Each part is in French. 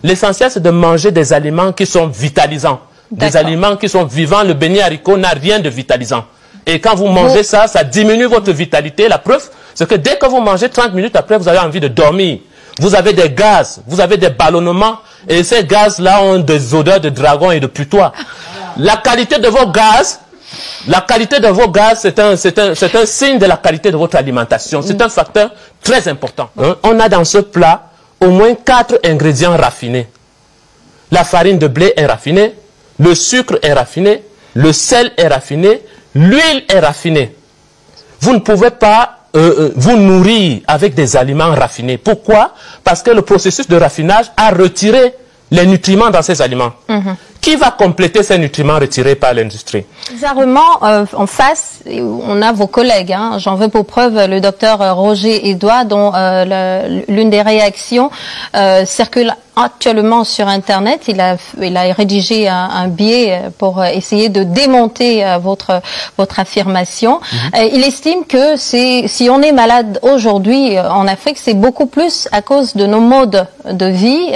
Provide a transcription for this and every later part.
L'essentiel, c'est de manger des aliments qui sont vitalisants. Des aliments qui sont vivants. Le beignet haricot n'a rien de vitalisant. Et quand vous mangez ça, ça diminue votre vitalité. La preuve, c'est que dès que vous mangez, 30 minutes après, vous avez envie de dormir. Vous avez des gaz, vous avez des ballonnements. Et ces gaz-là ont des odeurs de dragon et de putois. La qualité de vos gaz... c'est un signe de la qualité de votre alimentation. C'est un facteur très important. On a dans ce plat au moins 4 ingrédients raffinés. La farine de blé est raffinée, le sucre est raffiné, le sel est raffiné, l'huile est raffinée. Vous ne pouvez pas vous nourrir avec des aliments raffinés. Pourquoi? Parce que le processus de raffinage a retiré les nutriments dans ces aliments. Qui va compléter ces nutriments retirés par l'industrie? Bizarrement, en face, on a vos collègues. J'en veux pour preuve le docteur Roger Edouard, dont l'une des réactions circule actuellement sur Internet. Il a rédigé un billet pour essayer de démonter votre affirmation. Il estime que si on est malade aujourd'hui en Afrique, c'est beaucoup plus à cause de nos modes de vie,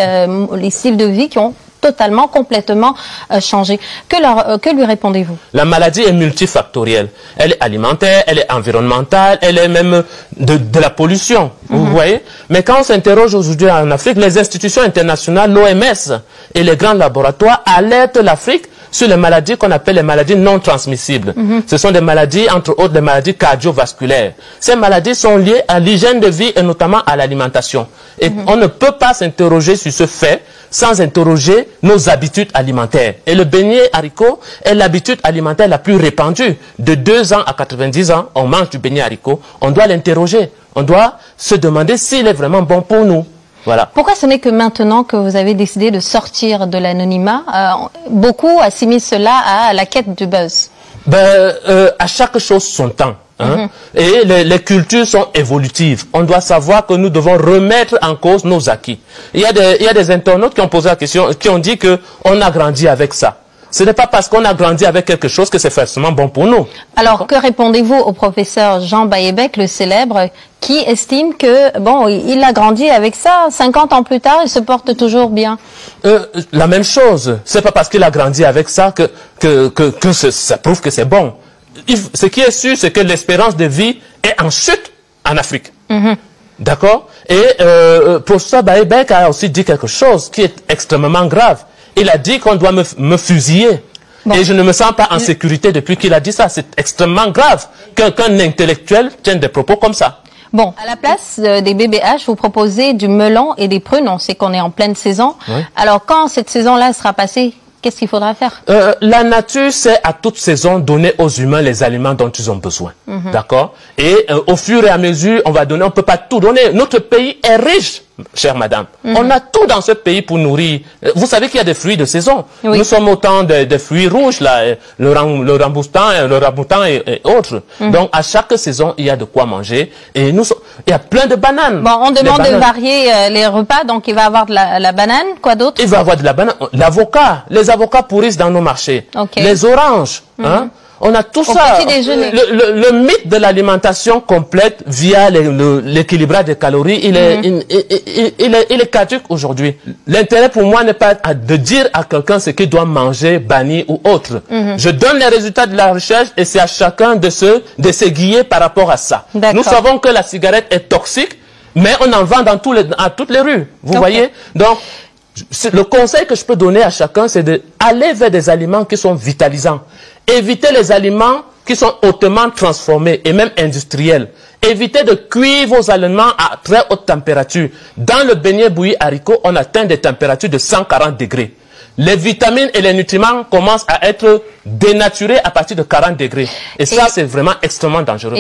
les styles de vie qui ont totalement, complètement changé. Que lui répondez-vous? La maladie est multifactorielle. Elle est alimentaire, elle est environnementale, elle est même de la pollution. Vous voyez? Mais quand on s'interroge aujourd'hui en Afrique, les institutions internationales, l'OMS et les grands laboratoires alertent l'Afrique sur les maladies qu'on appelle les maladies non transmissibles. Ce sont des maladies, entre autres, des maladies cardiovasculaires. Ces maladies sont liées à l'hygiène de vie et notamment à l'alimentation. Et on ne peut pas s'interroger sur ce fait sans interroger nos habitudes alimentaires. Et le beignet haricot est l'habitude alimentaire la plus répandue. De 2 ans à 90 ans, on mange du beignet haricot. On doit l'interroger. On doit se demander s'il est vraiment bon pour nous. Voilà. Pourquoi ce n'est que maintenant que vous avez décidé de sortir de l'anonymat? Beaucoup assimilent cela à la quête du buzz. À chaque chose son temps. Et les cultures sont évolutives. On doit savoir que nous devons remettre en cause nos acquis. Il y a des internautes qui ont posé la question, qui ont dit qu'on a grandi avec ça. Ce n'est pas parce qu'on a grandi avec quelque chose que c'est forcément bon pour nous. Alors, que répondez-vous au professeur Jean Bayébek, le célèbre, qui estime que, bon, il a grandi avec ça, 50 ans plus tard, il se porte toujours bien? La même chose. C'est pas parce qu'il a grandi avec ça que ça prouve que c'est bon. Ce qui est sûr, c'est que l'espérance de vie est en chute en Afrique. D'accord? Et professeur Bayébek a aussi dit quelque chose qui est extrêmement grave. Il a dit qu'on doit me fusiller. Et je ne me sens pas en sécurité depuis qu'il a dit ça. C'est extrêmement grave qu'un intellectuel tienne des propos comme ça. Bon, à la place des BBH, vous proposez du melon et des prunes. On sait qu'on est en pleine saison. Alors, quand cette saison-là sera passée, qu'est-ce qu'il faudra faire? La nature sait à toute saison donner aux humains les aliments dont ils ont besoin. D'accord? Et au fur et à mesure, on va donner, on ne peut pas tout donner. Notre pays est riche, chère madame. On a tout dans ce pays pour nourrir. Vous savez qu'il y a des fruits de saison. Nous sommes autant de fruits rouges, là, le rambutan et autres. Donc, à chaque saison, il y a de quoi manger. Et il y a plein de bananes. Bon, on demande de varier les repas, donc il va y avoir de la banane, quoi d'autre? Il va y avoir de la banane, l'avocat. Les avocats pourrissent dans nos marchés. Les oranges, on a tout ça. Le mythe de l'alimentation complète via l'équilibrage des calories, il est caduque aujourd'hui. L'intérêt pour moi n'est pas de dire à quelqu'un ce qu'il doit manger, bannir ou autre. Je donne les résultats de la recherche et c'est à chacun de se guider par rapport à ça. Nous savons que la cigarette est toxique, mais on en vend à toutes les rues. Vous voyez? Donc, le conseil que je peux donner à chacun, c'est d'aller vers des aliments qui sont vitalisants. Évitez les aliments qui sont hautement transformés et même industriels. Évitez de cuire vos aliments à très haute température. Dans le beignet bouilli haricot, on atteint des températures de 140 degrés. Les vitamines et les nutriments commencent à être dénaturés à partir de 40 degrés. Et ça, c'est vraiment extrêmement dangereux.